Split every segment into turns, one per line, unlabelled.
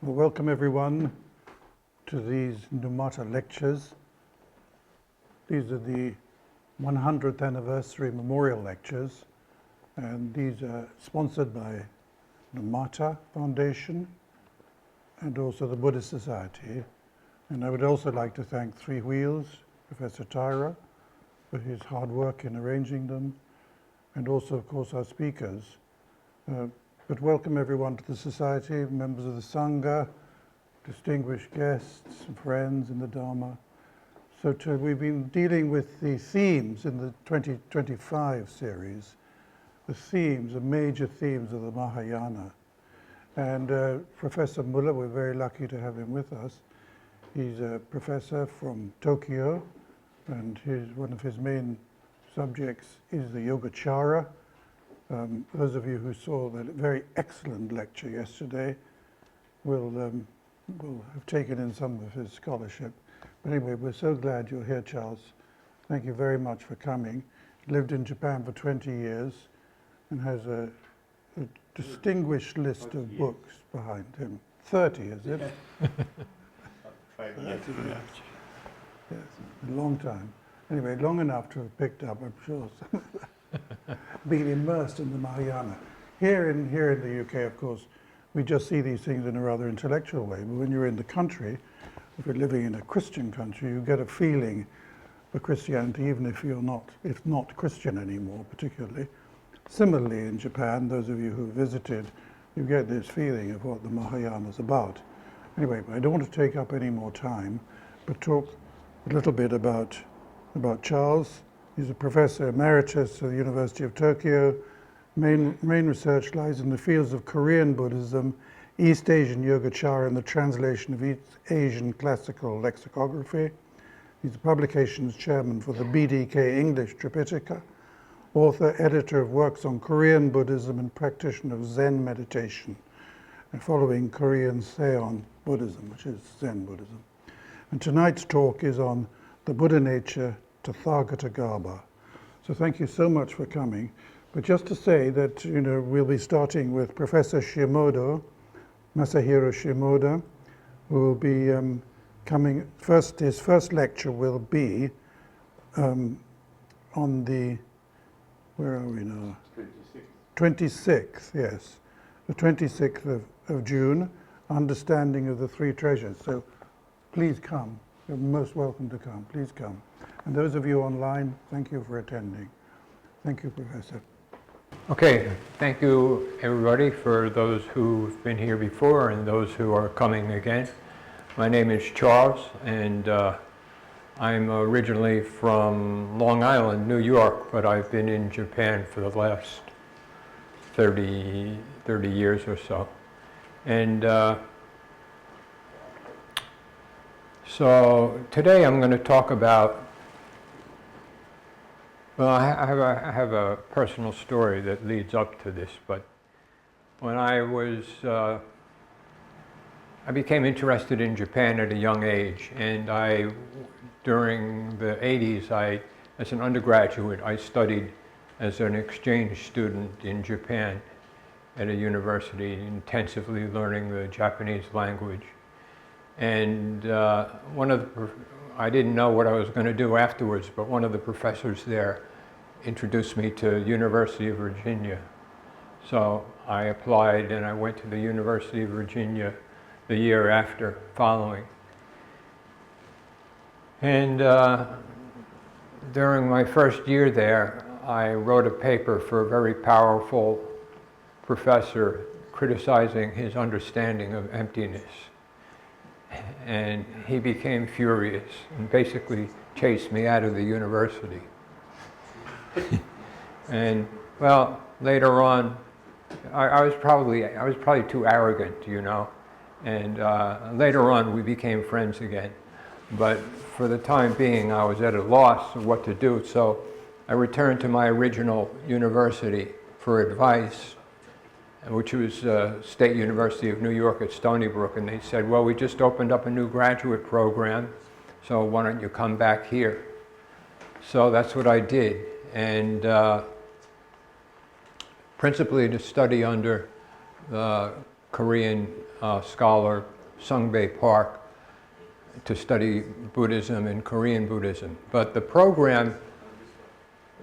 Well, welcome everyone to these Numata lectures. These are the 100th anniversary memorial lectures, and these are sponsored by Numata Foundation and also the Buddhist Society. And I would also like to thank Three Wheels, Professor Tyra, for his hard work in arranging them, and also, of course, our speakers. But welcome everyone to the Society, members of the Sangha, distinguished guests, friends in the Dharma. So we've been dealing with the themes in the 2025 series, the major themes of the Mahayana. And Professor Muller, we're very lucky to have him with us. He's a professor from Tokyo, and one of his main subjects is the Yogacara. Those of you who saw the very excellent lecture yesterday will have taken in some of his scholarship. But anyway, we're so glad you're here, Charles. Thank you very much for coming. Lived in Japan for 20 years and has a distinguished list of books behind him. 30, is it?
5 years.
Yes, a long time. Anyway, long enough to have picked up, I'm sure, being immersed in the Mahayana. Here in the UK, of course, we just see these things in a rather intellectual way. But when you're in the country, if you're living in a Christian country, you get a feeling for Christianity, even if you're not Christian anymore, particularly. Similarly, in Japan, those of you who visited, you get this feeling of what the Mahayana is about. Anyway, I don't want to take up any more time, but talk a little bit about Charles. He's a Professor Emeritus at the University of Tokyo. Main research lies in the fields of Korean Buddhism, East Asian Yogacara, and the translation of East Asian classical lexicography. He's a publications chairman for the BDK English Tripitaka, author, editor of works on Korean Buddhism, and practitioner of Zen meditation, and following Korean Seon Buddhism, which is Zen Buddhism. And tonight's talk is on the Buddha nature, Tathagatagarbha. So thank you so much for coming. But just to say that, we'll be starting with Professor Shimoda, Masahiro Shimoda, who will be coming first. His first lecture will be on the, where are we now? 26th, yes. The 26th of June, Understanding of the Three Treasures. So please come. You're most welcome to come. Please come. And those of you online, thank you for attending. Thank you, Professor.
Okay, thank you everybody, for those who've been here before and those who are coming again. My name is Charles, and I'm originally from Long Island, New York, but I've been in Japan for the last 30 years or so. And so today I'm going to talk about, well, I have a personal story that leads up to this, but when I became interested in Japan at a young age, and during the 80s, as an undergraduate, I studied as an exchange student in Japan at a university, intensively learning the Japanese language. And I didn't know what I was going to do afterwards, but one of the professors there introduced me to University of Virginia. So I applied and I went to the University of Virginia the year after following. And during my first year there, I wrote a paper for a very powerful professor criticizing his understanding of emptiness. And he became furious and basically chased me out of the university. And well, later on, I was probably too arrogant, and later on we became friends again. But for the time being, I was at a loss of what to do, so I returned to my original university for advice, which was State University of New York at Stony Brook, and they said, well, we just opened up a new graduate program, so why don't you come back here? So that's what I did, and principally to study under Korean scholar Sungbae Park to study Buddhism and Korean Buddhism. But the program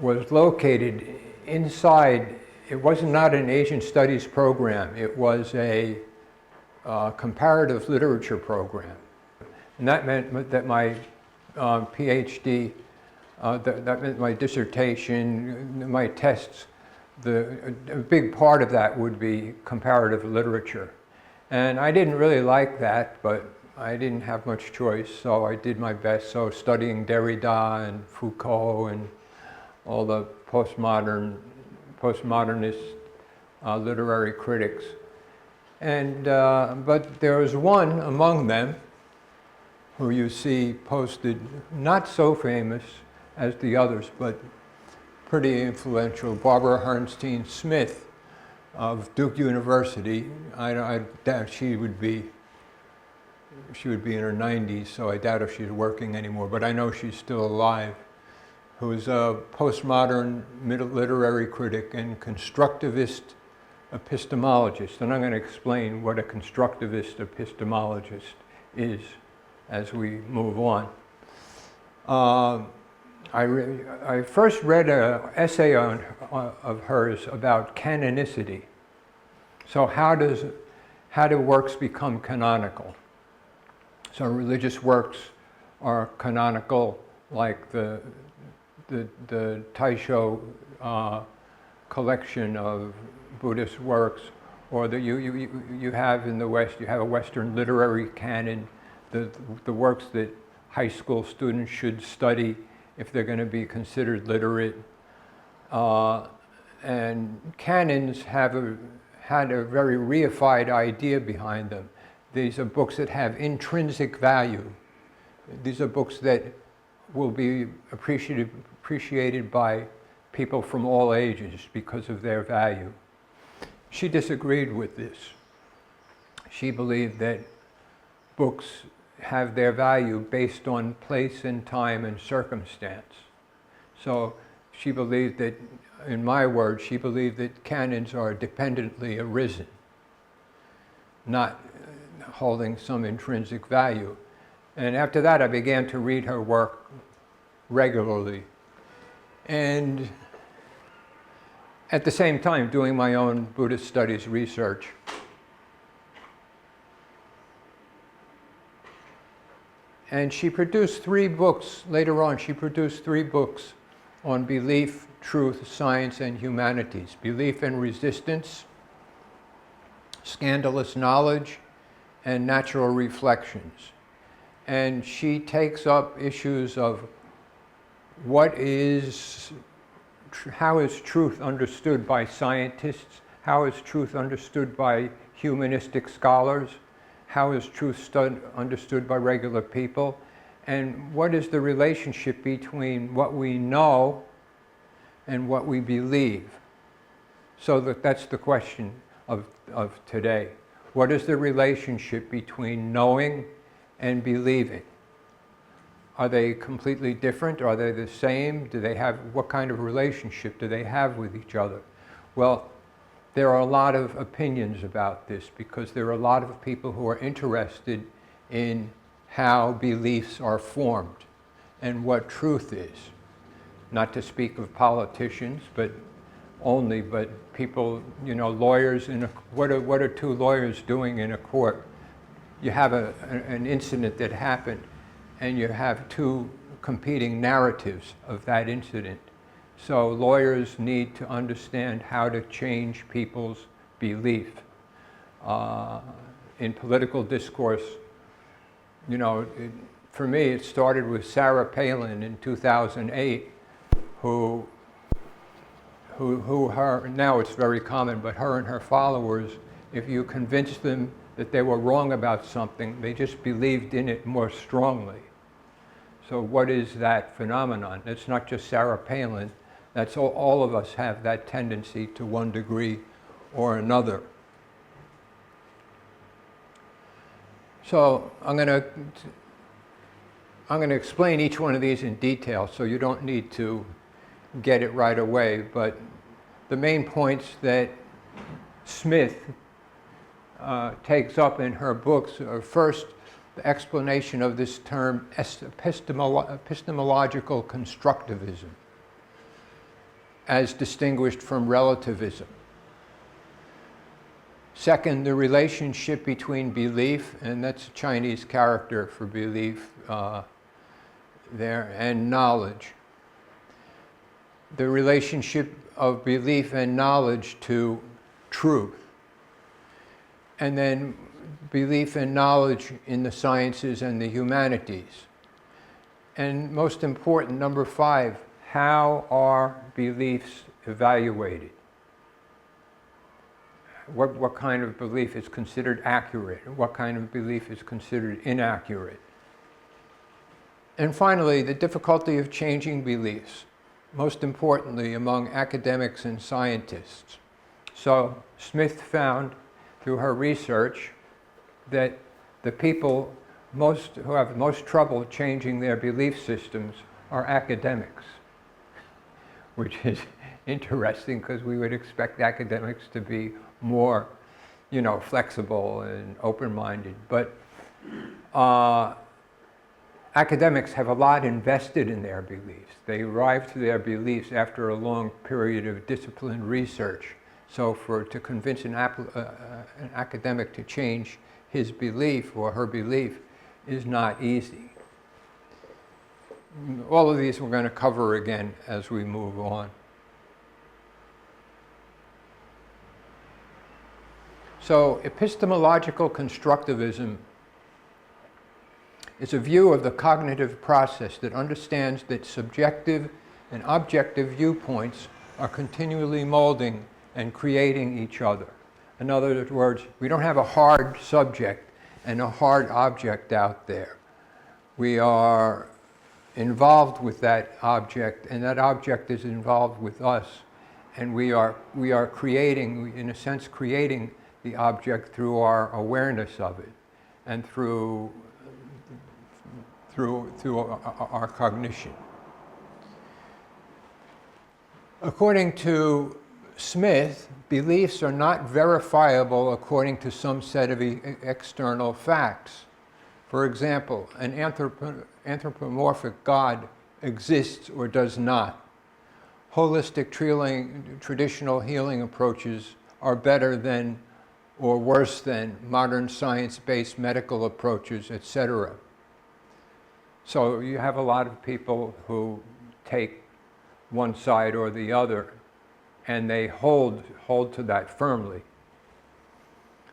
was located inside, it was not an Asian studies program, it was a comparative literature program. And that meant that my PhD, that meant my dissertation, my tests, a big part of that would be comparative literature. And I didn't really like that, but I didn't have much choice, so I did my best. So studying Derrida and Foucault and all the postmodernist literary critics. And, but there was one among them who you see posted, not so famous as the others, but pretty influential, Barbara Herrnstein Smith of Duke University. I doubt she would be in her 90s, so I doubt if she's working anymore, but I know she's still alive, who's a postmodern literary critic and constructivist epistemologist. And I'm going to explain what a constructivist epistemologist is as we move on. I first read an essay of hers about canonicity. So how do works become canonical? So religious works are canonical, like the Taisho collection of Buddhist works, or that you have in the West, you have a Western literary canon, the works that high school students should study if they're going to be considered literate. And canons had a very reified idea behind them. These are books that have intrinsic value. These are books that will be appreciated by people from all ages because of their value. She disagreed with this. She believed that books have their value based on place and time and circumstance. So she believed that, in my words, she believed that canons are dependently arisen, not holding some intrinsic value. And after that, I began to read her work regularly. And at the same time, doing my own Buddhist studies research. And she produced 3 books, later on, she produced 3 books on belief, truth, science, and humanities. Belief and resistance, scandalous knowledge, and natural reflections. And she takes up issues of how is truth understood by scientists? How is truth understood by humanistic scholars? How is truth understood by regular people? And what is the relationship between what we know and what we believe? So that's the question of today. What is the relationship between knowing and believing? Are they completely different? Are they the same? What kind of relationship do they have with each other? Well, there are a lot of opinions about this because there are a lot of people who are interested in how beliefs are formed and what truth is. Not to speak of politicians, but people, lawyers what are 2 lawyers doing in a court? You have an incident that happened, and you have 2 competing narratives of that incident. So lawyers need to understand how to change people's belief. In political discourse, for me, it started with Sarah Palin in 2008, who now it's very common, but her and her followers, if you convinced them that they were wrong about something, they just believed in it more strongly. So what is that phenomenon? It's not just Sarah Palin. That's all of us have that tendency to one degree or another. So I'm going to explain each one of these in detail, so you don't need to get it right away. But the main points that Smith takes up in her books are first the explanation of this term epistemological constructivism as distinguished from relativism. Second, the relationship between belief, and that's a Chinese character for belief there, and knowledge. The relationship of belief and knowledge to truth. And then belief and knowledge in the sciences and the humanities. And most important, number 5, how are beliefs evaluated? What kind of belief is considered accurate? What kind of belief is considered inaccurate? And finally, the difficulty of changing beliefs, most importantly among academics and scientists. So Smith found through her research that the people who have most trouble changing their belief systems are academics, which is interesting because we would expect academics to be more, flexible and open-minded. But academics have a lot invested in their beliefs. They arrive to their beliefs after a long period of disciplined research. So to convince an academic to change his belief or her belief is not easy. All of these we're going to cover again as we move on. So epistemological constructivism is a view of the cognitive process that understands that subjective and objective viewpoints are continually molding and creating each other. In other words, we don't have a hard subject and a hard object out there. We are involved with that object, and that object is involved with us, and we are creating, in a sense, creating the object through our awareness of it and through our cognition. According to Smith, beliefs are not verifiable according to some set of external facts. For example, an anthropomorphic God exists or does not. Holistic traditional healing approaches are better than or worse than modern science-based medical approaches, etc. So you have a lot of people who take one side or the other, and they hold to that firmly.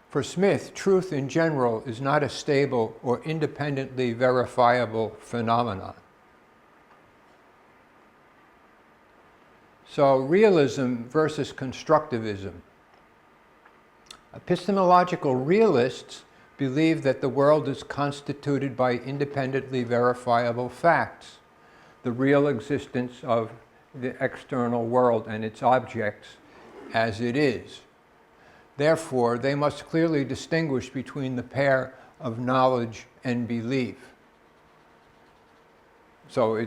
For Smith, truth in general is not a stable or independently verifiable phenomenon. So realism versus constructivism. Epistemological realists believe that the world is constituted by independently verifiable facts, the real existence of the external world and its objects as it is. Therefore, they must clearly distinguish between the pair of knowledge and belief. So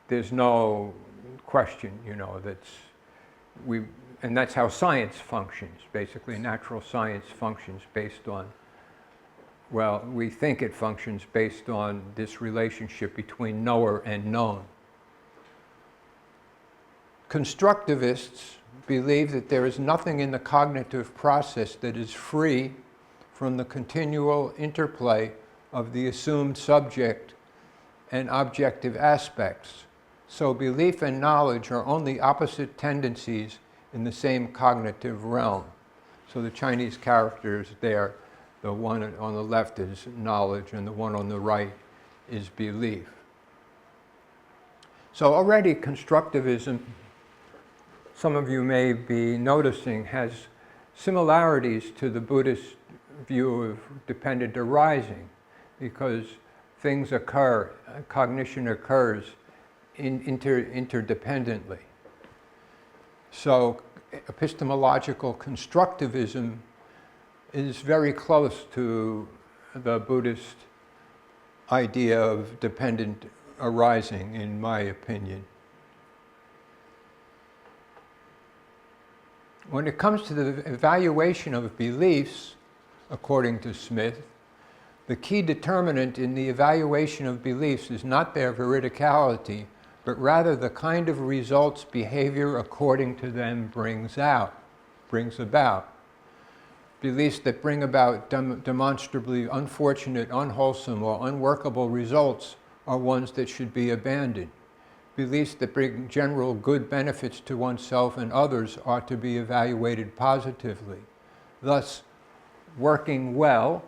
there's no question, and that's how science functions, basically. Natural science functions based on, we think it functions based on this relationship between knower and known. Constructivists believe that there is nothing in the cognitive process that is free from the continual interplay of the assumed subject and objective aspects. So belief and knowledge are only opposite tendencies in the same cognitive realm. So the Chinese characters there, the one on the left is knowledge and the one on the right is belief. So already constructivism, some of you may be noticing, has similarities to the Buddhist view of dependent arising, because things occur, cognition occurs interdependently. So epistemological constructivism is very close to the Buddhist idea of dependent arising, in my opinion. When it comes to the evaluation of beliefs, according to Smith. The key determinant in the evaluation of beliefs is not their veridicality, but rather the kind of results behavior according to them brings about. Beliefs that bring about demonstrably unfortunate, unwholesome, or unworkable results are ones that should be abandoned. Beliefs that bring general good benefits to oneself and others are to be evaluated positively. Thus, working well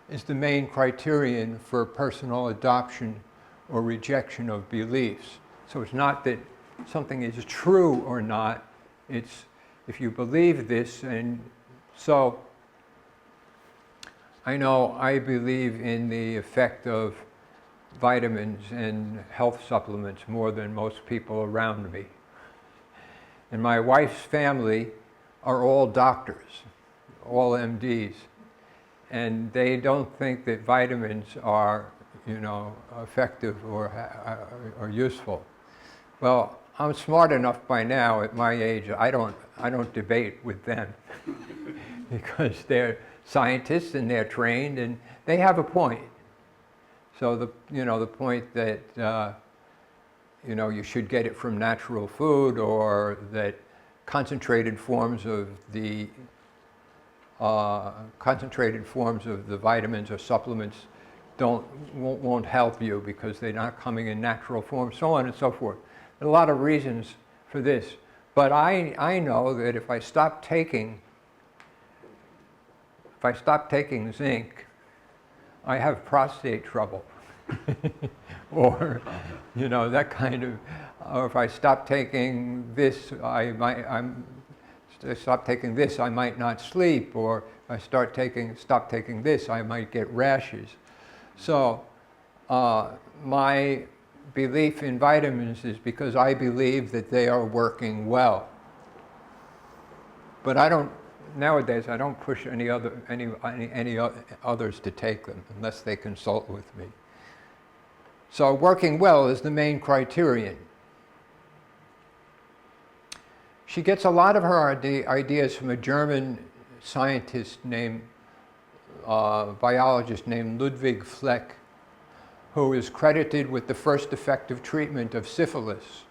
is the main criterion for personal adoption or rejection of beliefs. So it's not that something is true or not, it's if you believe this. And so I know I believe in the effect of vitamins and health supplements more than most people around me. And my wife's family are all doctors, all MDs, and they don't think that vitamins are, effective or useful. Well, I'm smart enough by now at my age, I don't debate with them because they're scientists and they're trained and they have a point. So the point that you should get it from natural food, or that concentrated forms of the vitamins or supplements won't help you because they're not coming in natural form, so on and so forth. There are a lot of reasons for this, but I know that if I stop taking zinc, I have prostate trouble, or that kind of. Or if I stop taking this, I might not sleep. Or if I stop taking this, I might get rashes. So my belief in vitamins is because I believe that they are working well. But nowadays I don't push any others to take them unless they consult with me. So working well is the main criterion. She gets a lot of her ideas from a German scientist biologist named Ludwig Fleck, who is credited with the first effective treatment of syphilis.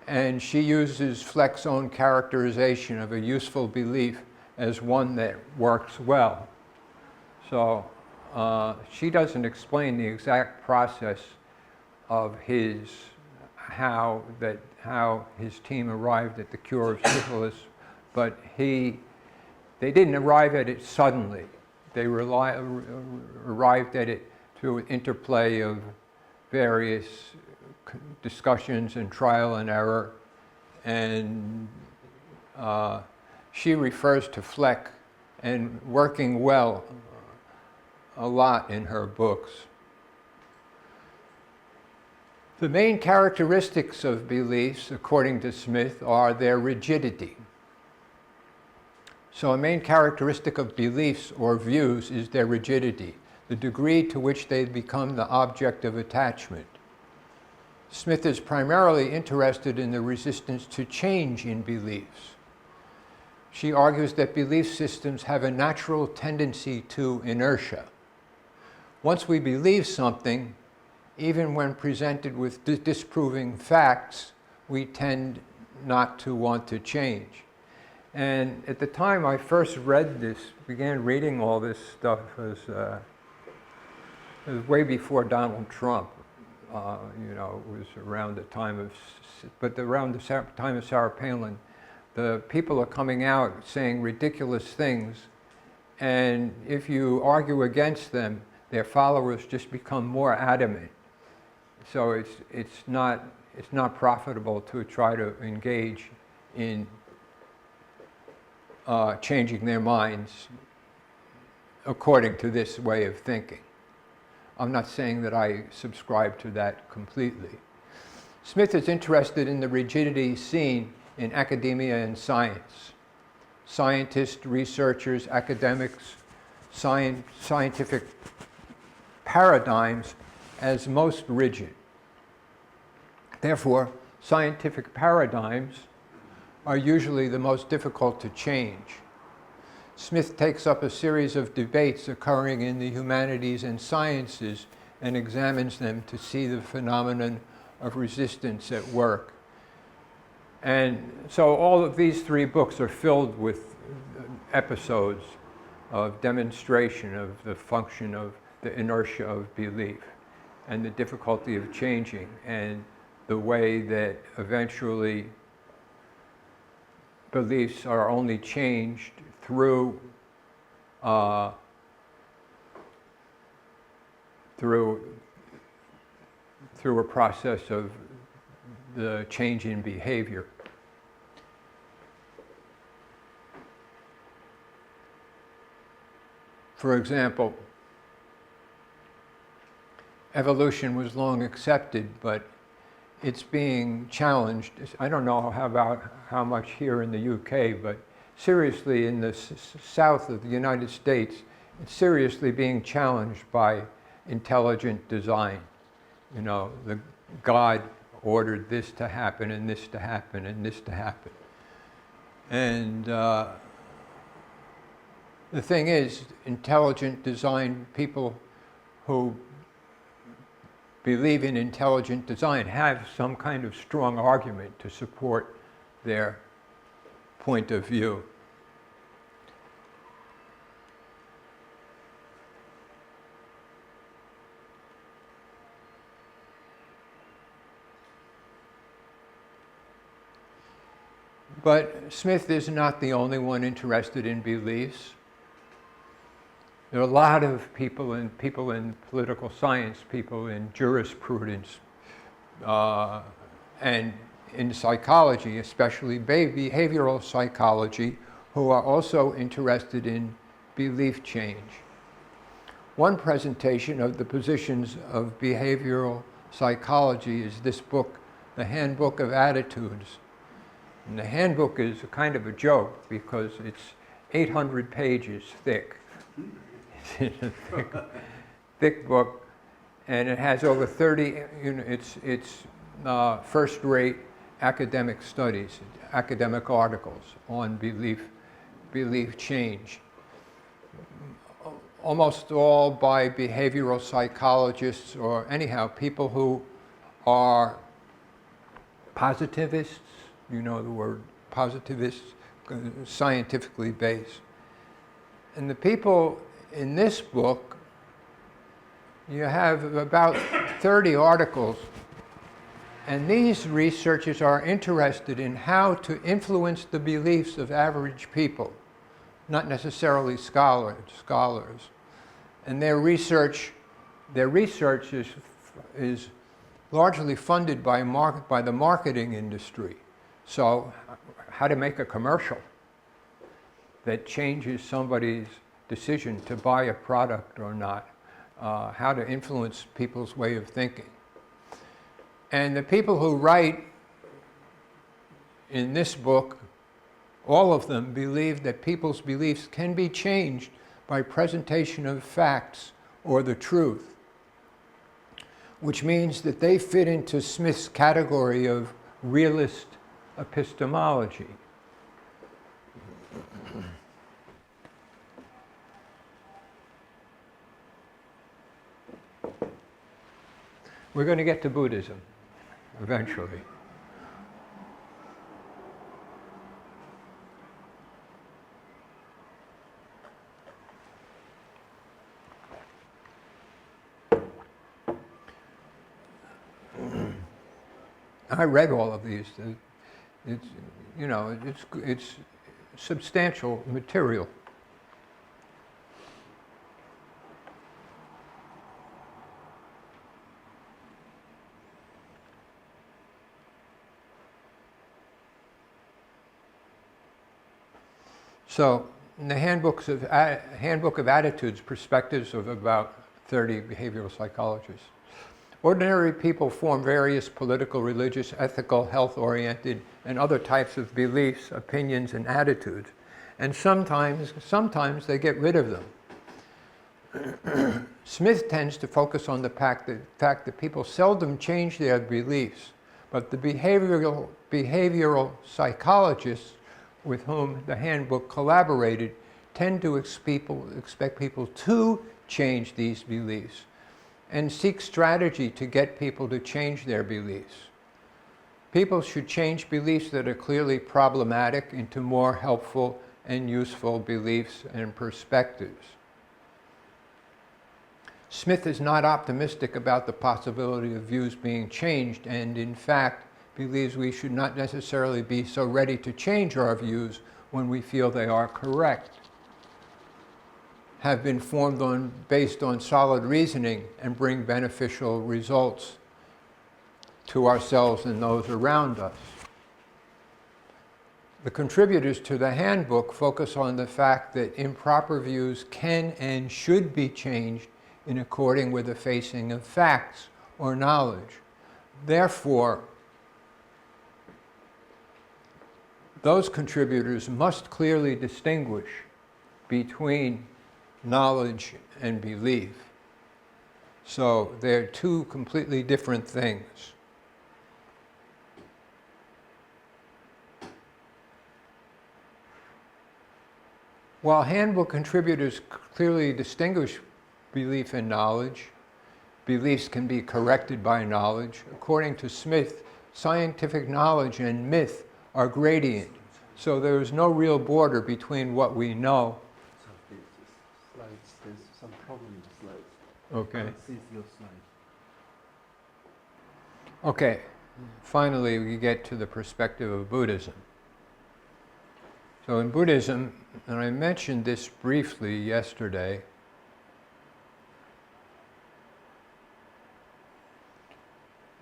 And she uses Fleck's own characterization of a useful belief as one that works well. So she doesn't explain the exact process of how his team arrived at the cure of syphilis, but they didn't arrive at it suddenly. They arrived at it through an interplay of various discussions and trial and error. And she refers to Fleck and working well a lot in her books. The main characteristics of beliefs, according to Smith, are their rigidity. So a main characteristic of beliefs or views is their rigidity, the degree to which they become the object of attachment. Smith is primarily interested in the resistance to change in beliefs. She argues that belief systems have a natural tendency to inertia. Once we believe something, even when presented with disproving facts, we tend not to want to change. And at the time I first began reading all this stuff, it was way before Donald Trump. It was around the time of Sarah Palin. The people are coming out saying ridiculous things, and if you argue against them, their followers just become more adamant. So it's not profitable to try to engage in changing their minds according to this way of thinking. I'm not saying that I subscribe to that completely. Smith is interested in the rigidity seen in academia and science. Scientists, researchers, academics, scientific paradigms as most rigid. Therefore, scientific paradigms are usually the most difficult to change. Smith takes up a series of debates occurring in the humanities and sciences and examines them to see the phenomenon of resistance at work. And so all of these three books are filled with episodes of demonstration of the function of the inertia of belief and the difficulty of changing and the way that eventually beliefs are only changed through a process of the change in behavior. For example, evolution was long accepted, but it's being challenged. I don't know how much here in the UK, but seriously in the south of the United States, it's seriously being challenged by intelligent design. You know, the God ordered this to happen and this to happen and this to happen. And the thing is, intelligent design, people who believe in intelligent design have some kind of strong argument to support their point of view. But Smith is not the only one interested in beliefs. There are a lot of people in political science, people in jurisprudence, and in psychology, especially behavioral psychology, who are also interested in belief change. One presentation of the positions of behavioral psychology is this book, The Handbook of Attitudes. And the handbook is a kind of a joke because it's 800 pages thick. It's a thick book, and it has over 30, it's first-rate academic studies, academic articles on belief change. Almost all by behavioral psychologists, or anyhow, people who are positivists, you know the word positivists, scientifically based. And the people in this book, you have about 30 articles, and these researchers are interested in how to influence the beliefs of average people, not necessarily scholars. And their research is largely funded by the marketing industry. So, how to make a commercial that changes somebody's decision to buy a product or not, how to influence people's way of thinking. And the people who write in this book, all of them believe that people's beliefs can be changed by presentation of facts or the truth, which means that they fit into Smith's category of realist epistemology. We're going to get to Buddhism eventually. I read all of these. It's, you know, it's substantial material. So, in the Handbook of Attitudes, perspectives of about 30 behavioral psychologists. Ordinary people form various political, religious, ethical, health-oriented, and other types of beliefs, opinions, and attitudes. And sometimes they get rid of them. Smith tends to focus on the fact that people seldom change their beliefs, but the behavioral psychologists with whom the handbook collaborated tend to expect people to change these beliefs and seek strategy to get people to change their beliefs. People should change beliefs that are clearly problematic into more helpful and useful beliefs and perspectives. Smith is not optimistic about the possibility of views being changed, and in fact believes we should not necessarily be so ready to change our views when we feel they are correct, have been formed based on solid reasoning, and bring beneficial results to ourselves and those around us. The contributors to the handbook focus on the fact that improper views can and should be changed in according with the facing of facts or knowledge. Therefore, those contributors must clearly distinguish between knowledge and belief. So they're two completely different things. While handbook contributors clearly distinguish belief and knowledge, beliefs can be corrected by knowledge. According to Smith, scientific knowledge and myth are gradient. So there is no real border between what we know.
There's some problem with the slides.
Okay.
See your slide.
Okay. Finally, we get to the perspective of Buddhism. So in Buddhism, and I mentioned this briefly yesterday,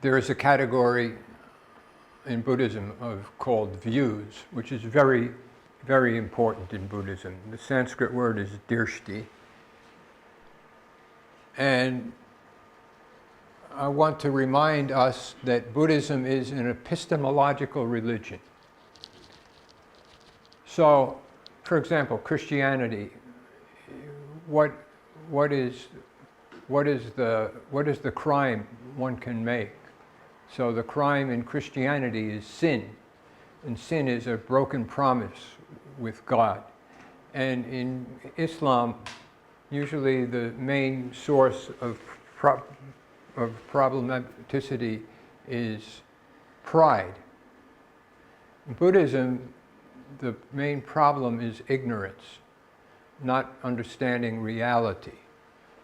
there is a category in Buddhism called views, which is very, very important in Buddhism. The Sanskrit word is drishti. And I want to remind us that Buddhism is an epistemological religion. So, for example, Christianity, what is the crime one can make? So the crime in Christianity is sin, and sin is a broken promise with God. And in Islam, usually the main source of problematicity is pride. In Buddhism, the main problem is ignorance, not understanding reality.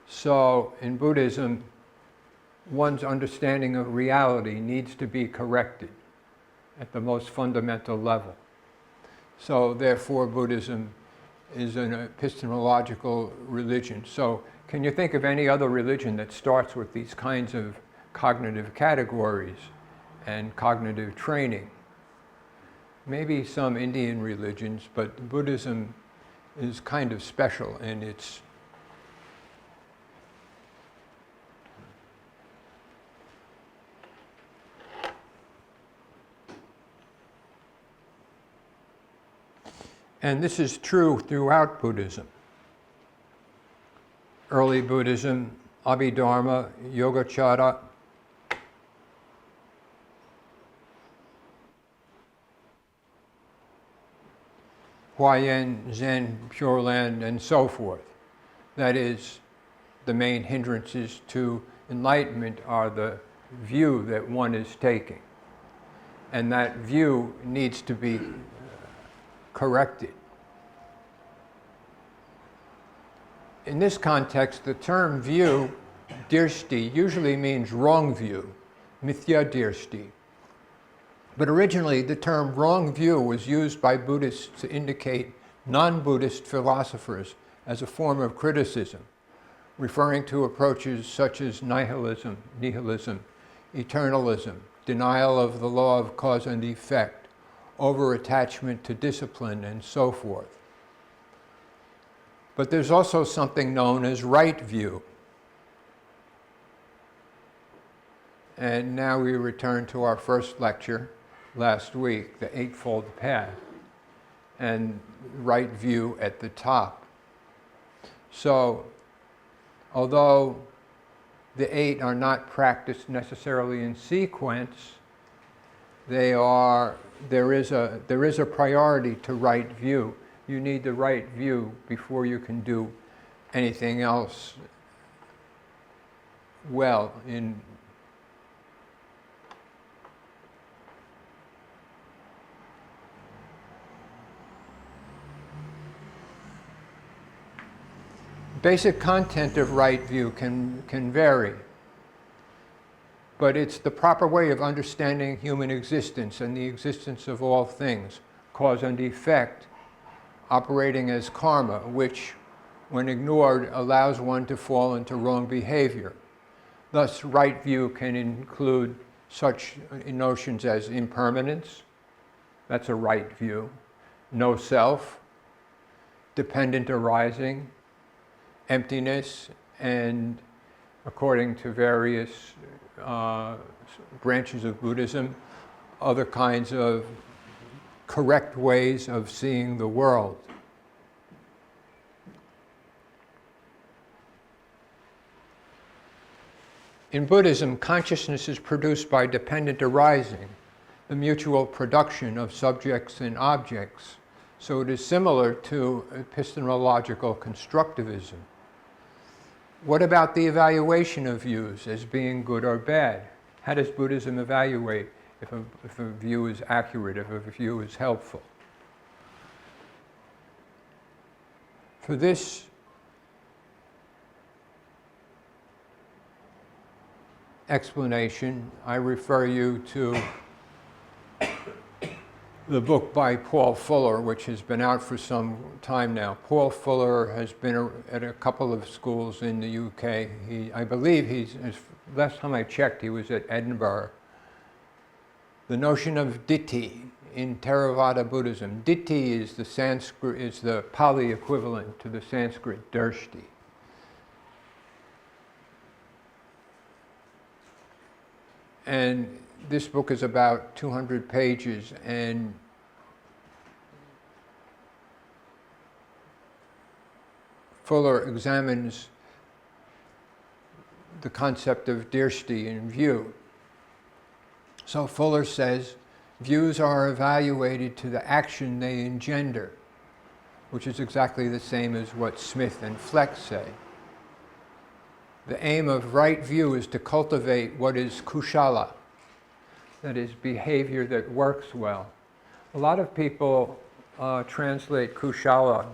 So in Buddhism, one's understanding of reality needs to be corrected at the most fundamental level. So therefore, Buddhism is an epistemological religion. So can you think of any other religion that starts with these kinds of cognitive categories and cognitive training? Maybe some Indian religions, but Buddhism is kind of special in its and this is true throughout Buddhism. Early Buddhism, Abhidharma, Yogacara, Huayan, Zen, Pure Land, and so forth. That is, the main hindrances to enlightenment are the view that one is taking. And that view needs to be corrected. In this context, the term view, drishti, usually means wrong view, mithya drishti. But originally, the term wrong view was used by Buddhists to indicate non-Buddhist philosophers as a form of criticism, referring to approaches such as nihilism, eternalism, denial of the law of cause and effect, over-attachment to discipline, and so forth. But there's also something known as right view. And now we return to our first lecture last week, the Eightfold Path, and right view at the top. So, although the eight are not practiced necessarily in sequence, there is a priority to right view. You need the right view before you can do anything else well in basic content of right view can vary, but it's the proper way of understanding human existence and the existence of all things, cause and effect, operating as karma, which, when ignored, allows one to fall into wrong behavior. Thus, right view can include such notions as impermanence, that's a right view, no self, dependent arising, emptiness, and according to various branches of Buddhism, other kinds of correct ways of seeing the world. In Buddhism, consciousness is produced by dependent arising, the mutual production of subjects and objects. So it is similar to epistemological constructivism. What about the evaluation of views as being good or bad? How does Buddhism evaluate if a view is accurate, if a view is helpful? For this explanation, I refer you to the book by Paul Fuller, which has been out for some time now. Paul Fuller has been at a couple of schools in the UK. I believe last time I checked, he was at Edinburgh. The notion of ditthi in Theravada Buddhism. Ditthi is the Sanskrit, is the Pali equivalent to the Sanskrit drishti. And this book is about 200 pages, and Fuller examines the concept of drishti in view. So Fuller says, views are evaluated to the action they engender, which is exactly the same as what Smith and Fleck say. The aim of right view is to cultivate what is kushala, that is, behavior that works well. A lot of people translate kushala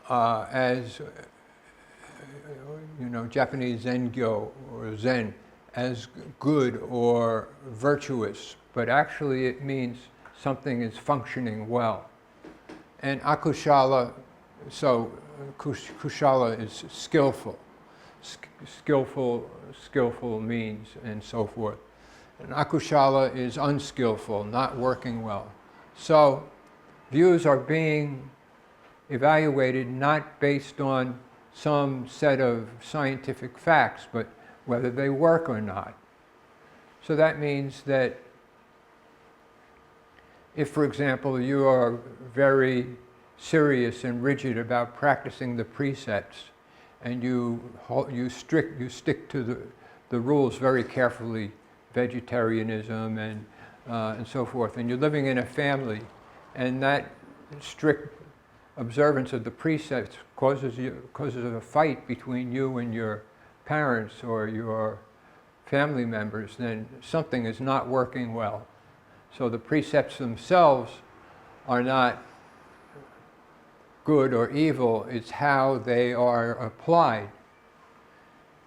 as, Japanese zengyo or zen, as good or virtuous, but actually it means something is functioning well. And akushala, so kushala is skillful. Skillful means, and so forth. And akushala is unskillful, not working well. So views are being evaluated not based on some set of scientific facts, but whether they work or not. So that means that if, for example, you are very serious and rigid about practicing the precepts, and you stick to the rules very carefully, vegetarianism and so forth, and you're living in a family, and that strict observance of the precepts causes a fight between you and your parents or your family members, then something is not working well. So the precepts themselves are not good or evil, it's how they are applied.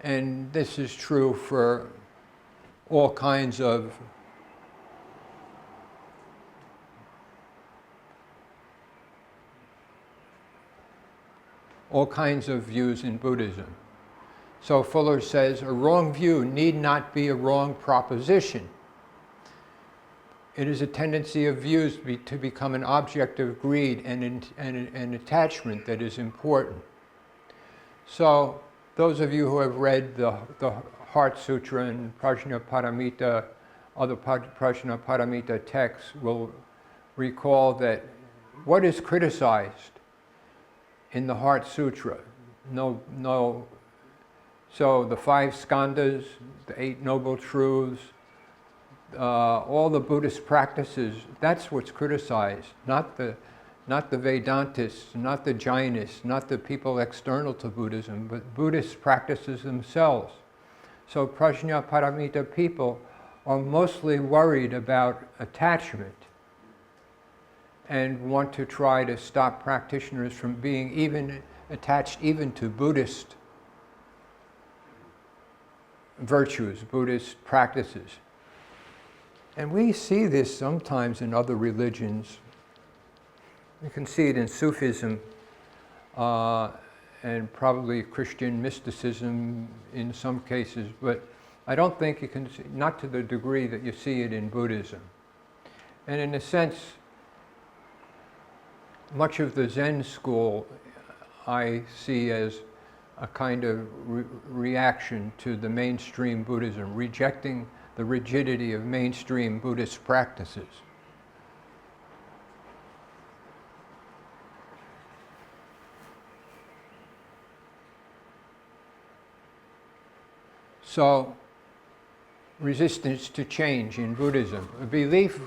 And this is true for all kinds of views in Buddhism. So Fuller says, a wrong view need not be a wrong proposition. It is a tendency of views to become an object of greed and attachment that is important. So those of you who have read the Heart Sutra and Prajnaparamita, other Prajnaparamita texts will recall that what is criticized in the Heart Sutra, so the 5 skandhas, the 8 noble truths, all the Buddhist practices, that's what's criticized, not the Vedantists, not the Jainists, not the people external to Buddhism, but Buddhist practices themselves. So Prajna Paramita people are mostly worried about attachment and want to try to stop practitioners from being even attached even to Buddhist virtues, Buddhist practices. And we see this sometimes in other religions. You can see it in Sufism and probably Christian mysticism in some cases, but I don't think you can see, not to the degree that you see it in Buddhism. And in a sense, much of the Zen school I see as a kind of reaction to the mainstream Buddhism, rejecting the rigidity of mainstream Buddhist practices. So, resistance to change in Buddhism. A belief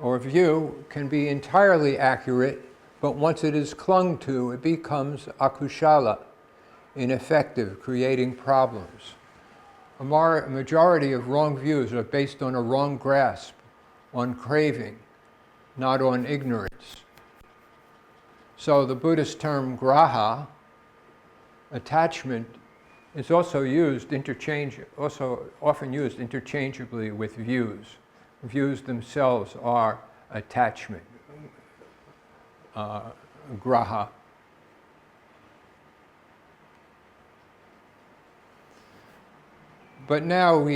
or view can be entirely accurate, but once it is clung to, it becomes akushala, ineffective, creating problems. A majority of wrong views are based on a wrong grasp, on craving, not on ignorance. So the Buddhist term graha, attachment, is also often used interchangeably with views. Views themselves are attachment, graha. But now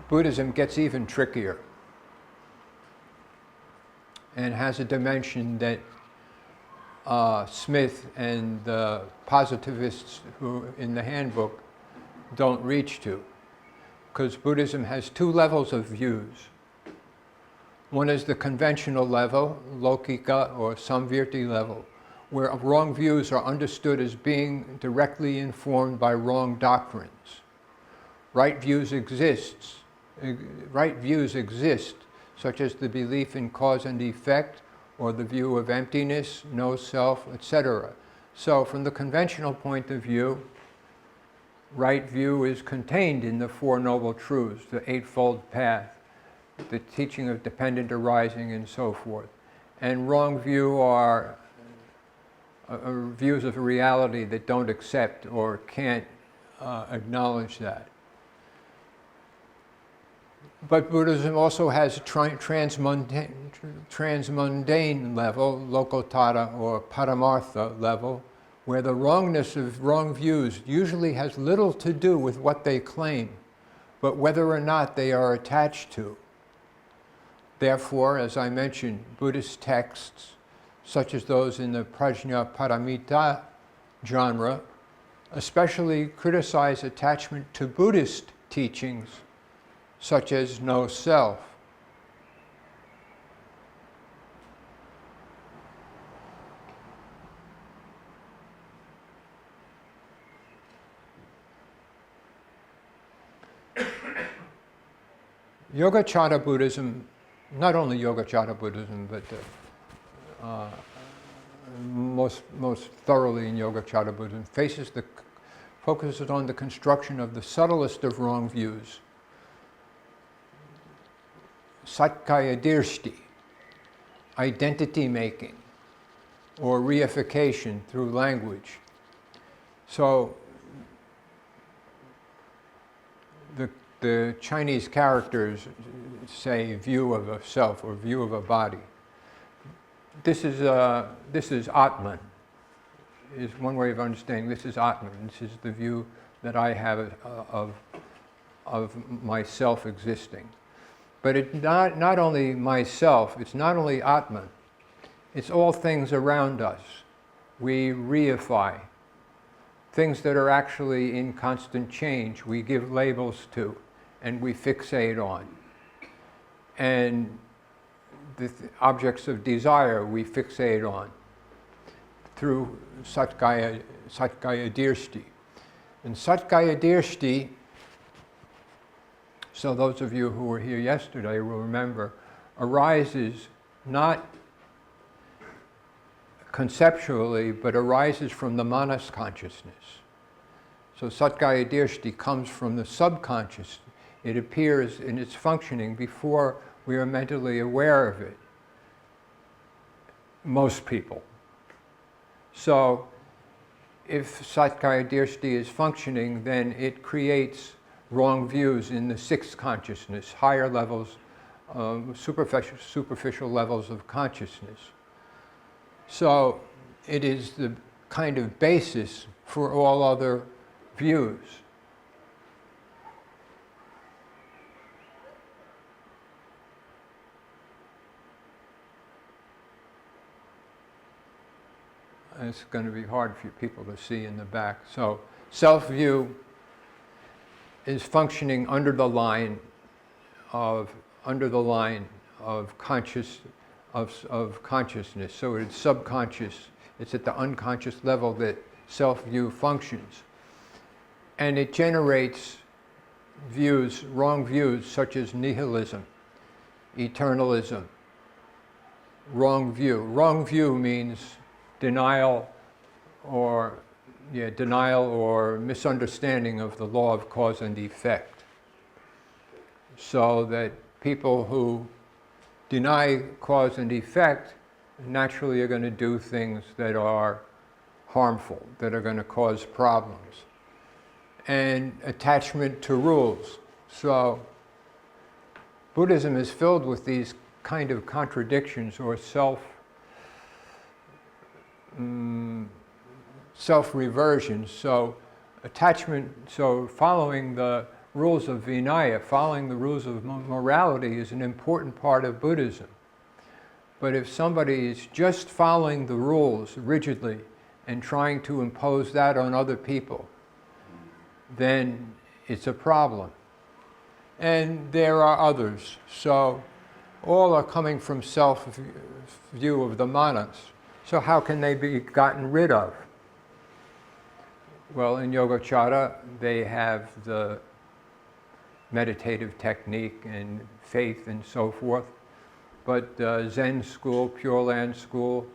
Buddhism gets even trickier and has a dimension that Smith and the positivists who in the handbook don't reach to, because Buddhism has two levels of views. One is the conventional level, lokika or samvirti level, where wrong views are understood as being directly informed by wrong doctrines. Right views exist, such as the belief in cause and effect, or the view of emptiness, no self, etc. So from the conventional point of view, right view is contained in the Four Noble Truths, the Eightfold Path, the teaching of dependent arising, and so forth. And wrong view are views of reality that don't accept or can't acknowledge that. But Buddhism also has a transmundane level, lokottara or paramartha level, where the wrongness of wrong views usually has little to do with what they claim, but whether or not they are attached to. Therefore, as I mentioned, Buddhist texts, such as those in the Prajna Paramita genre, especially criticize attachment to Buddhist teachings, such as no self. Yogacara Buddhism, not only Yogacara Buddhism, but most thoroughly in Yogacara Buddhism, focuses on the construction of the subtlest of wrong views. Satkaya dirshti, identity making, or reification through language. So the Chinese characters say view of a self or view of a body. This is Atman, is one way of understanding. This is Atman. This is the view that I have of myself existing. But it's not only myself, it's not only Atman, it's all things around us. We reify. Things that are actually in constant change, we give labels to, and we fixate on. And the objects of desire we fixate on through Satkaya Dirshti. And Satkaya Dirshti So those of you who were here yesterday will remember, arises not conceptually, but arises from the manas consciousness. So Satgaya Dirshti comes from the subconscious. It appears in its functioning before we are mentally aware of it. Most people. So if Satgaya Dirshti is functioning, then it creates wrong views in the sixth consciousness, higher levels, superficial levels of consciousness. So it is the kind of basis for all other views. It's going to be hard for people to see in the back. So self-view is functioning under the line of consciousness. So it's subconscious. It's at the unconscious level that self-view functions, and it generates views, wrong views, such as nihilism, eternalism. Wrong view. Wrong view means denial or misunderstanding of the law of cause and effect. So that people who deny cause and effect naturally are going to do things that are harmful, that are going to cause problems. And attachment to rules. So Buddhism is filled with these kind of contradictions or self-reversion. So attachment, so following the rules of Vinaya, following the rules of morality is an important part of Buddhism. But if somebody is just following the rules rigidly and trying to impose that on other people, then it's a problem. And there are others. So all are coming from self-view of the manas. So how can they be gotten rid of? Well, in Yogacara, they have the meditative technique and faith and so forth. But Zen school, Pure Land school,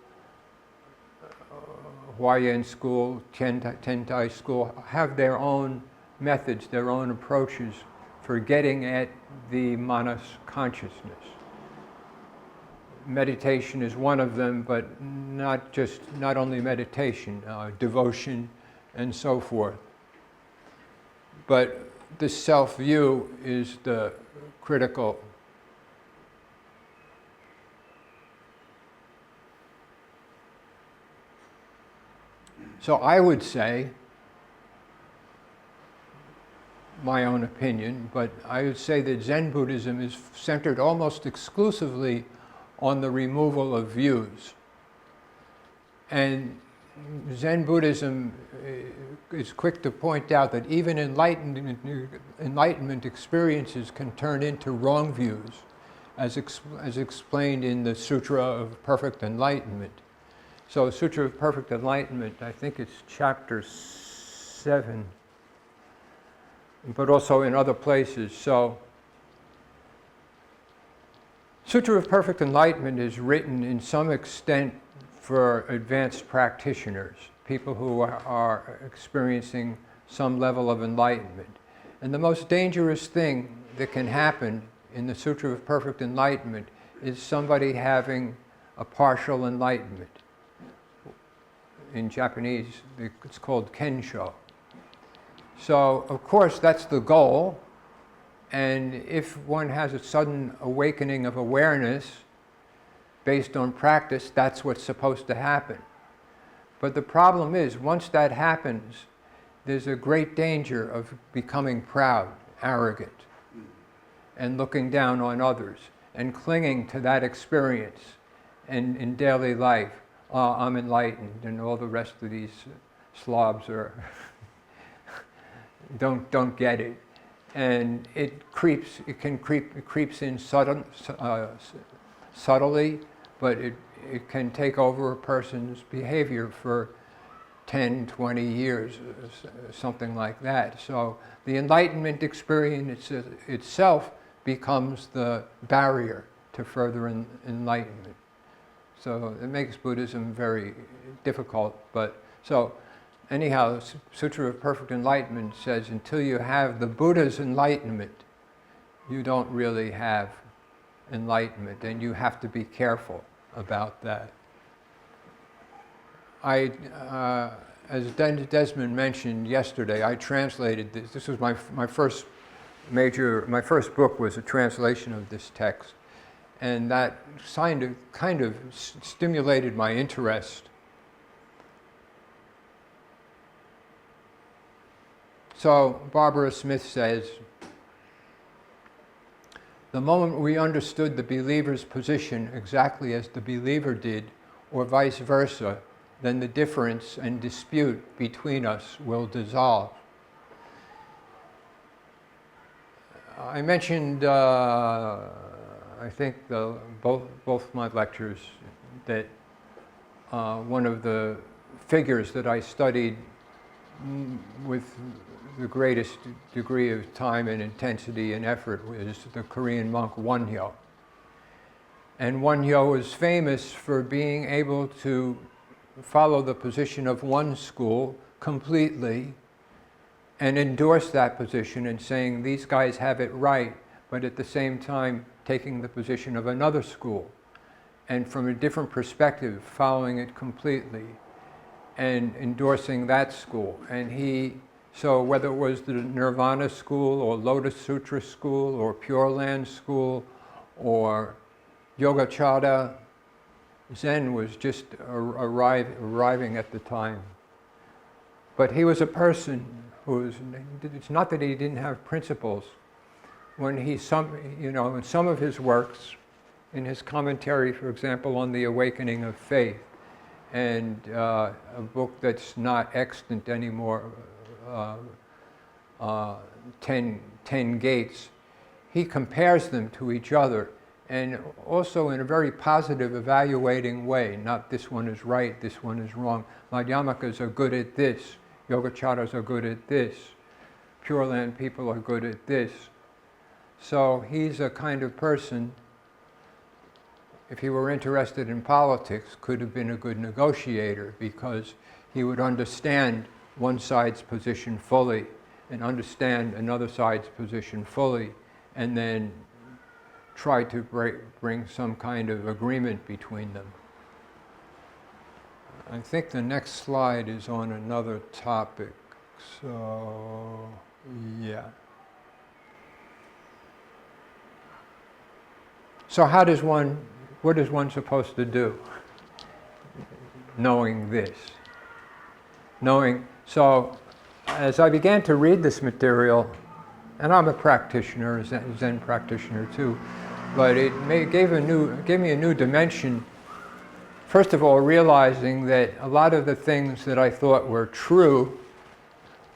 Huayan school, Tentai school have their own methods, their own approaches for getting at the manas consciousness. Meditation is one of them, but not only meditation, devotion and so forth. But the self-view is the critical. So I would say, my own opinion, but I would say that Zen Buddhism is centered almost exclusively on the removal of views. And Zen Buddhism is quick to point out that even enlightenment experiences can turn into wrong views, as explained in the Sutra of Perfect Enlightenment. So Sutra of Perfect Enlightenment, I think it's chapter 7, but also in other places. So Sutra of Perfect Enlightenment is written in some extent for advanced practitioners, people who are experiencing some level of enlightenment. And the most dangerous thing that can happen in the Sutra of Perfect Enlightenment is somebody having a partial enlightenment. In Japanese, it's called kensho. So, of course, that's the goal. And if one has a sudden awakening of awareness based on practice, that's what's supposed to happen. But the problem is, once that happens, there's a great danger of becoming proud, arrogant, and looking down on others, and clinging to that experience and in daily life. I'm enlightened, and all the rest of these slobs are don't get it. And it creeps in subtly, but it can take over a person's behavior for 10, 20 years, something like that. So the Enlightenment experience itself becomes the barrier to further enlightenment. So it makes Buddhism very difficult. But so anyhow, Sutra of Perfect Enlightenment says until you have the Buddha's enlightenment, you don't really have enlightenment, and you have to be careful about that. As Desmond mentioned yesterday, I translated this. This was my first book was a translation of this text, and that kind of stimulated my interest. So Barbara Smith says, the moment we understood the believer's position exactly as the believer did, or vice versa, then the difference and dispute between us will dissolve. I mentioned, I think both my lectures, that one of the figures that I studied with the greatest degree of time and intensity and effort was the Korean monk Wonhyo. And Wonhyo is famous for being able to follow the position of one school completely and endorse that position and saying these guys have it right, but at the same time taking the position of another school and from a different perspective following it completely and endorsing that school. And so whether it was the Nirvana school or Lotus Sutra school or Pure Land school or Yogacara, Zen was just arriving at the time. But he was a person it's not that he didn't have principles. When in some of his works, in his commentary, for example, on the Awakening of Faith, and a book that's not extant anymore, 10 Gates, he compares them to each other, and also in a very positive, evaluating way. Not this one is right, this one is wrong. Madhyamakas are good at this. Yogacaras are good at this. Pure Land people are good at this. So he's a kind of person, if he were interested in politics, could have been a good negotiator, because he would understand one side's position fully and understand another side's position fully, and then try to bring some kind of agreement between them. I think the next slide is on another topic, so yeah. So what is one supposed to do, knowing this? So as I began to read this material, and I'm a practitioner, a Zen practitioner too, but it gave me a new dimension. First of all, realizing that a lot of the things that I thought were true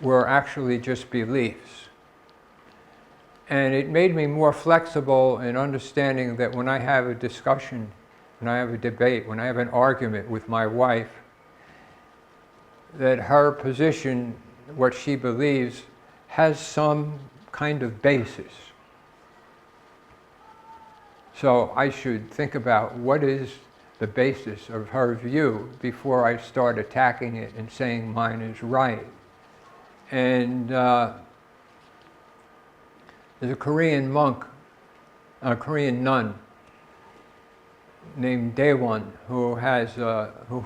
were actually just beliefs. And it made me more flexible in understanding that when I have a discussion, when I have a debate, when I have an argument with my wife, that her position, what she believes, has some kind of basis. So I should think about what is the basis of her view before I start attacking it and saying mine is right. And there's a Korean monk, a Korean nun named Daewon who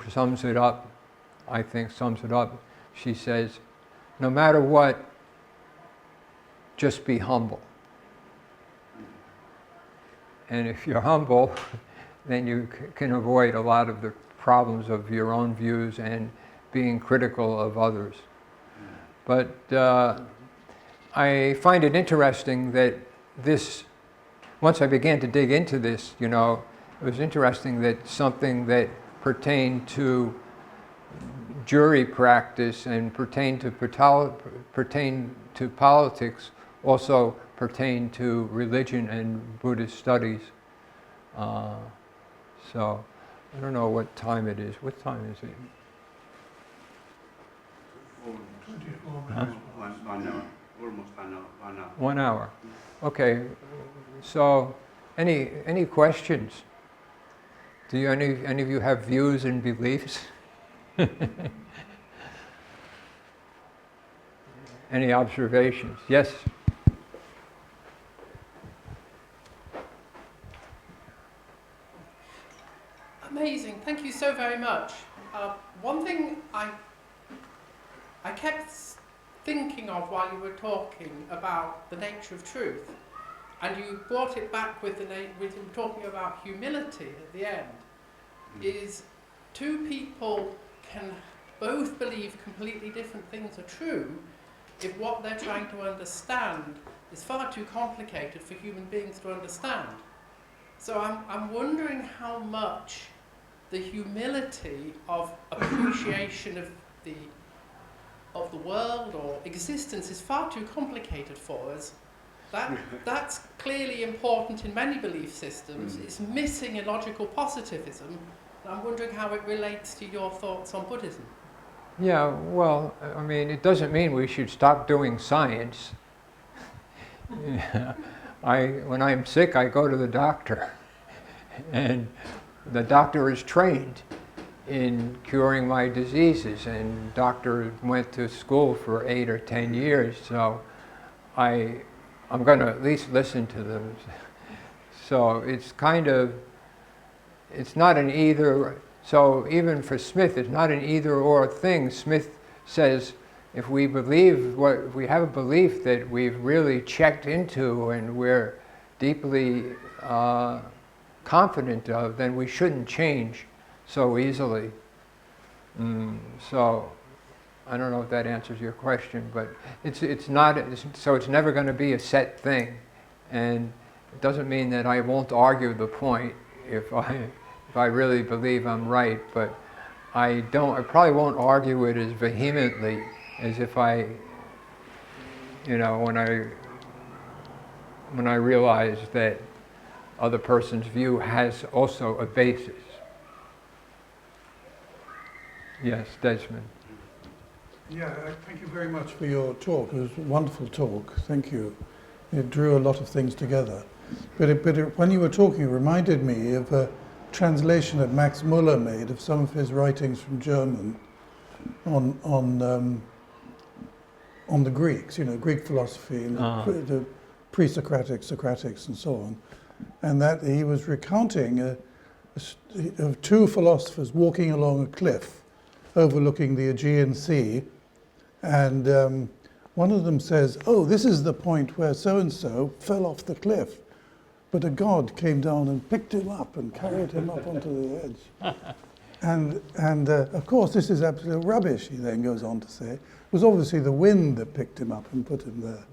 sums it up. She says, no matter what, just be humble. And if you're humble, then you can avoid a lot of the problems of your own views and being critical of others. But I find it interesting that once I began to dig into this, it was interesting that something that pertained to jury practice and pertained to politics also pertained to religion and Buddhist studies. So I don't know what time it is. What time is it?
One hour, almost 1 hour. 1 hour.
1 hour. Okay. So, any questions? Do you, any of you have views and beliefs? Any observations? Yes?
Amazing. Thank you so very much. One thing I kept thinking of while you were talking about the nature of truth, and you brought it back with with you talking about humility at the end, is two people can both believe completely different things are true if what they're trying to understand is far too complicated for human beings to understand. So I'm wondering how much the humility of appreciation of the world or existence is far too complicated for us. That's clearly important in many belief systems. It's missing in logical positivism. And I'm wondering how it relates to your thoughts on Buddhism.
Yeah, well, I mean, it doesn't mean we should stop doing science. When I'm sick, I go to the doctor. And the doctor is trained in curing my diseases, and doctor went to school for 8 or 10 years, so I'm going to at least listen to them. So it's kind of, it's not an either, so even for Smith, it's not an either or thing. Smith says if we believe if we have a belief that we've really checked into and we're deeply confident of, then we shouldn't change so easily. So I don't know if that answers your question, but it's never going to be a set thing, and it doesn't mean that I won't argue the point if I really believe I'm right, but I probably won't argue it as vehemently as if when I realize that other person's view has also a basis. Yes, Desmond.
Yeah, thank you very much for your talk. It was a wonderful talk. Thank you. It drew a lot of things together. But when you were talking, it reminded me of a translation that Max Muller made of some of his writings from German on the Greeks, Greek philosophy and the pre-Socratic, Socratics, and so on. And that he was recounting of two philosophers walking along a cliff overlooking the Aegean Sea, and one of them says, "Oh, this is the point where so-and-so fell off the cliff, but a god came down and picked him up and carried him up onto the edge." And of course, this is absolute rubbish, he then goes on to say. It was obviously the wind that picked him up and put him there.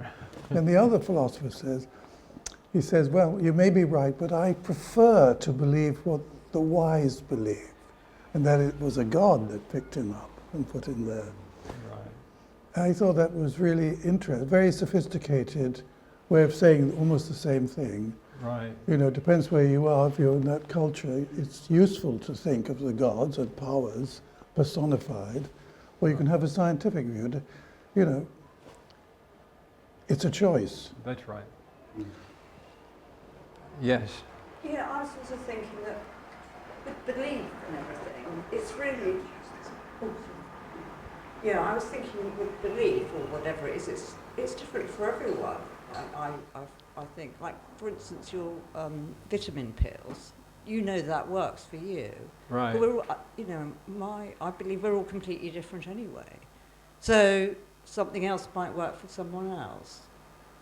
And the other philosopher says, well, you may be right, but I prefer to believe what the wise believe, and that it was a god that picked him up and put him there. Right. I thought that was really interesting, very sophisticated way of saying almost the same thing.
Right.
It depends where you are. If you're in that culture, it's useful to think of the gods and powers personified, or you can have a scientific view. It's a choice.
That's right. Yes.
Yeah, I was also thinking that with belief and everything, it's really. Yeah, I was thinking with belief or whatever it is, it's different for everyone. I think, like for instance, your vitamin pills. That works for you.
Right.
But we're all, I believe we're all completely different anyway. So something else might work for someone else,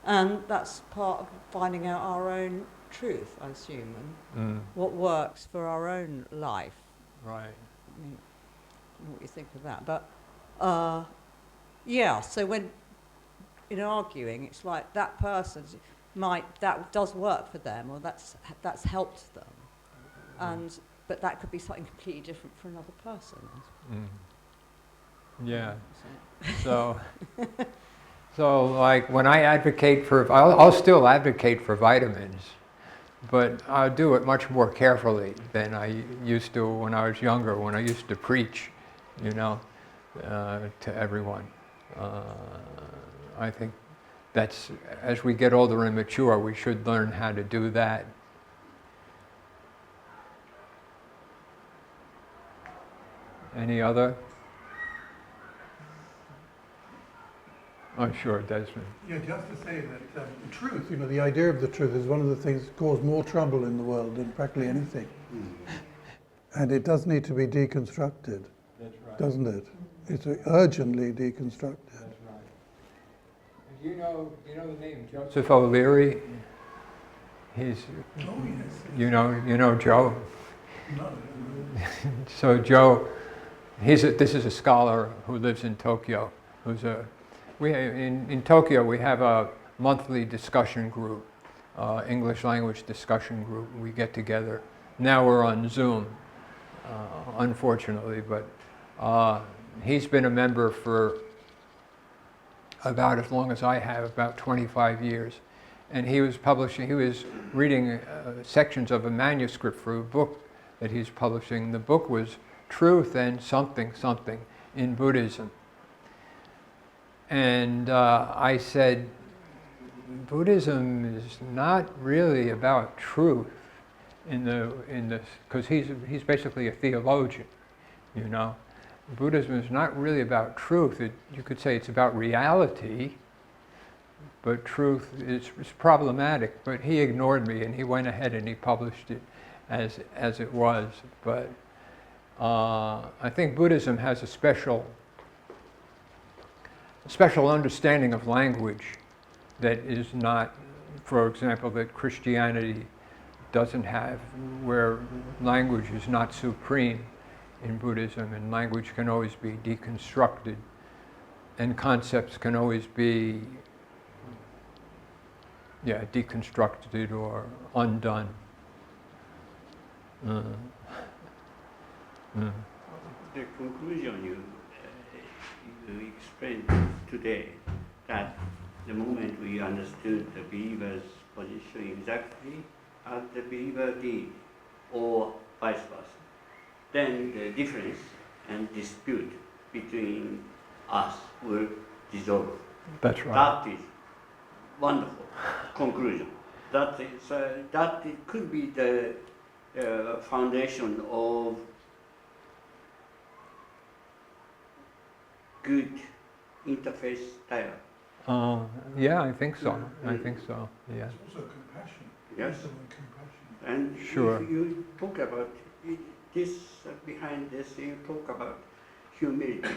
and that's part of finding out our own truth, I assume, and what works for our own life.
Right.
I mean, I don't know what you think of that, but so when arguing, it's like that person that does work for them, or that's helped them, but that could be something completely different for another person.
Yeah. So like when I advocate I'll still advocate for vitamins, but I'll do it much more carefully than I used to when I was younger, when I used to preach, to everyone. I think that's, as we get older and mature, we should learn how to do that. Any other? Oh, sure, Desmond.
Yeah, just to say that the truth, you know, the idea of the truth is one of the things that cause more trouble in the world than practically anything. And it does need to be deconstructed,
That's right.
doesn't it? It's urgently deconstructed.
That's right. You know the name Joseph O'Leary? He's,
Oh, yes.
you know Joe?
No.
So Joe, this is a scholar who lives in Tokyo. In Tokyo we have a monthly discussion group, English language discussion group. We get together. Now we're on Zoom, unfortunately, but he's been a member for about as long as I have, about 25 years. And he was reading sections of a manuscript for a book that he's publishing. The book was Truth and Something in Buddhism. And I said, Buddhism is not really about truth because he's basically a theologian, you know. Buddhism is not really about truth. You could say it's about reality, but truth is problematic. But he ignored me and he went ahead and he published it as it was. But I think Buddhism has a special understanding of language that is not, for example, that Christianity doesn't have, where language is not supreme in Buddhism, and language can always be deconstructed, and concepts can always be deconstructed or undone.
The conclusion you explained today, that the moment we understood the believer's position exactly as the believer did, or vice versa, then the difference and dispute between us will dissolve.
That's right.
That is wonderful conclusion. That it could be the foundation of good interface dialogue.
Yeah, I think so. I think so. Yeah.
It's also compassion.
Yes.
Wisdom and compassion.
And
Sure.
if you talk about this, behind this, you talk about humility.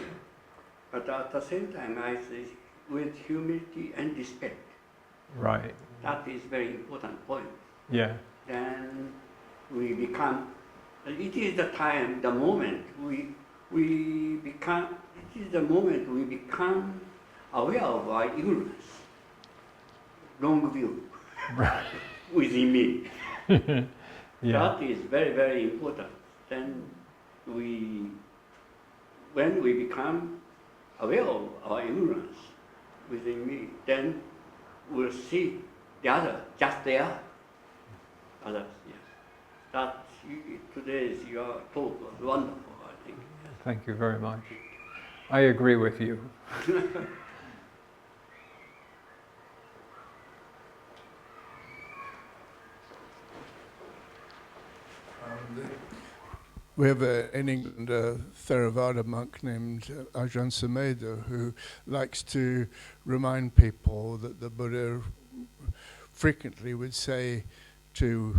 But at the same time, I say with humility and respect.
Right.
That is very important point.
Yeah.
Then we become, it is the time, the moment we become, it is the moment we become aware of our ignorance, wrong view
Right.
within me.
Yeah.
That is very, very important. Then when we become aware of our ignorance within me, then we'll see the other, just there. Others, yes. That today's your talk was wonderful, I think. Yes.
Thank you very much. I agree with you.
We have in England a Theravada monk named Ajahn Sumedho who likes to remind people that the Buddha frequently would say to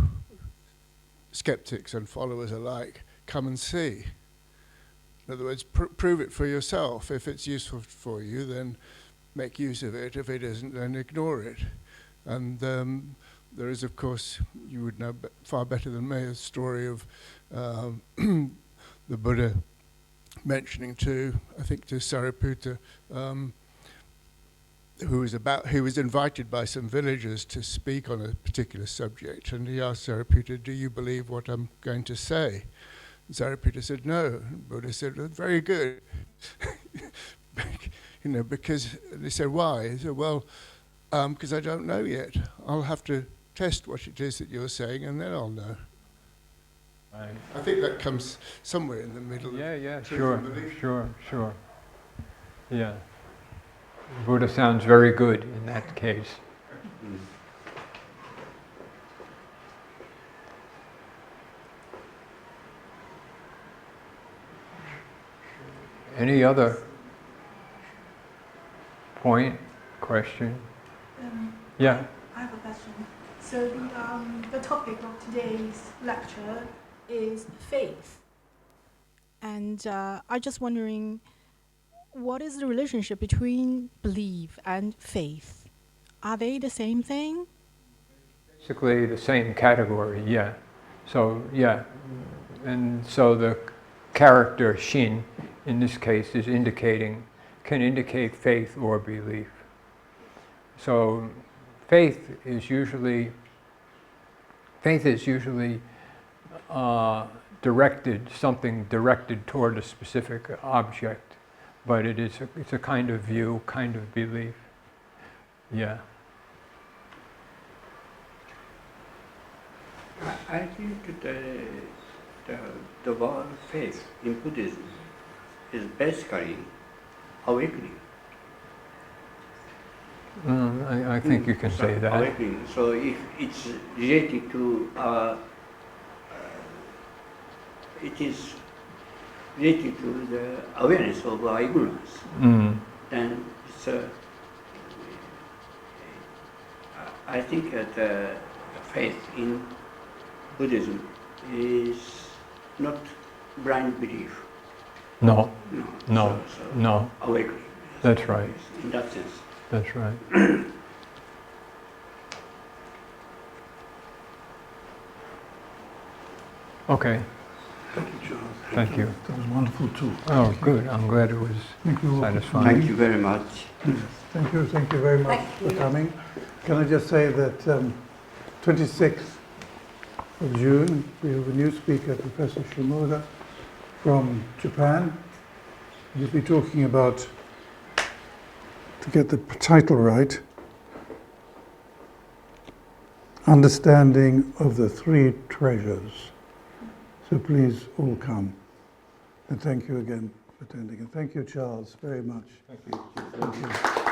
skeptics and followers alike, come and see. In other words, prove it for yourself. If it's useful for you, then make use of it. If it isn't, then ignore it. And there is, of course, you would know far better than me, a story of the Buddha mentioning I think to Sariputta, who was invited by some villagers to speak on a particular subject, and he asked Sariputta, "Do you believe what I'm going to say?" And Sariputta said, "No." And Buddha said, "Very good." Because they said, "Why?" He said, "Well, because I don't know yet. I'll have to test what it is that you're saying, and then I'll know."
Right.
I think that comes somewhere in the middle.
Yeah,
Truth
sure,
and belief.
sure. Yeah. Buddha sounds very good in that case. Any other point, question? Yeah.
I have a question. So the topic of today's lecture is faith. And I'm just wondering, what is the relationship between belief and faith? Are they the same thing?
Basically the same category, yeah. So, yeah. And so the character shin, in this case, is can indicate faith or belief. So faith is usually something directed toward a specific object, but it's a kind of view, kind of belief. Yeah.
I think the word faith in Buddhism is basically awakening.
I think you can say that.
Awakening. So if it's related to it is related to the awareness of our ignorance, then it's I think that faith in Buddhism is not blind belief.
No.
So awakening.
That's right.
In that sense.
That's right. Okay.
Thank you, Charles.
Thank you.
That was wonderful too.
Oh, good. I'm glad it was
Thank you all.
satisfying.
Thank you very much.
Thank you very much for coming. Can I just say that 26th of June, we have a new speaker, Professor Shimoda from Japan. He'll be talking about, to get the title right, Understanding of the Three Treasures. So please all come. And thank you again for attending. And thank you, Charles, very much.
Thank you.
Thank you.